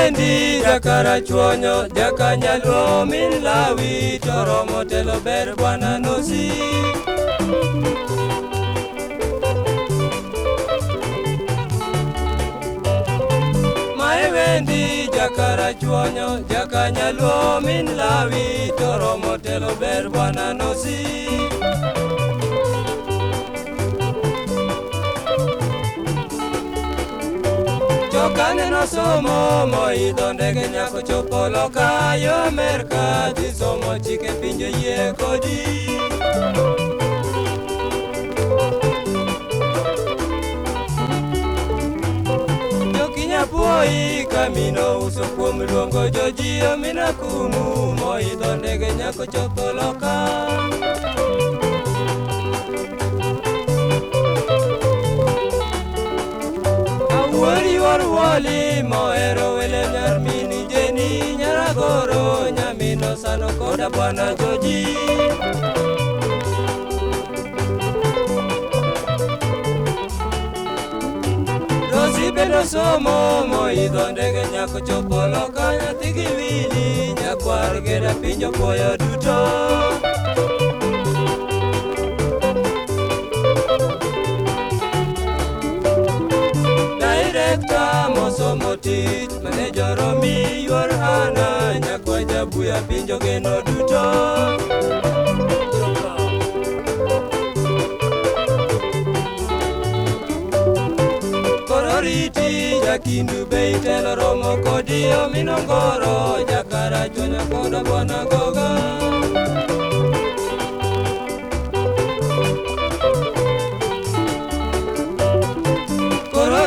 wendi jakara chuonyo jakanyaluo min lawi toromo telo ber bwana nosi. Mae wendi jakara chuonyo jakanyaluo min lawi toromo telo ber bwana nosi. Chokane no somo moidho ndege nyako chopo loka yo Amerka dhi somo chike pinje yie kodi. Jokinyapuoi kamino uso kuom luongo jojio minakumu moidho ndege nyako chopo loka. Wali mohero wele nyar mini Jeni Nyaragoro nyamino sano koda bwana Joji. Rosi bendo somo moidho ndege nyako chopo loka nyathi gi wili nyakwar geda pinjo koyo duto. Mosomo tich mane joromi yuor hana nyakwa jabuya pinjo geno duto. Koro riti jakindu be itelo romo kodi ominongoro jakara chuonyo koda bwana goga.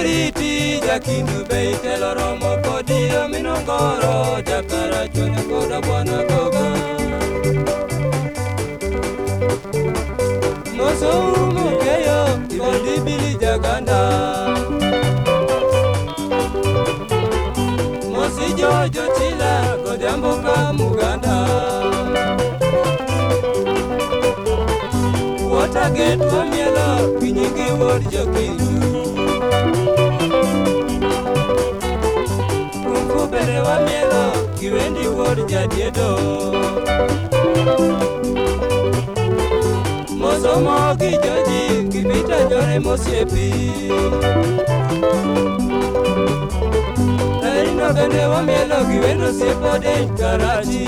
Riti jakindu be itelo romo kodi ominongoro jakara chuonyo koda bwana goga. Mosomo keyo kodi bili jaganda. Mosi jojo chila kodi amboka muganda. Watergate wamielo kinyingi wod jokindu. Bere wa mielo kiwendi wod jadiedo. Mosomo gi joji kibita jore mosiepi. Narino bende wa mielo kiwendo siepo den karati.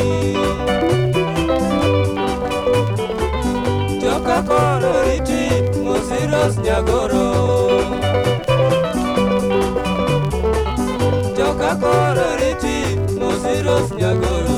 Joka koro riti mosiros nyagoro. Joka koro riti mosiros nyagoro.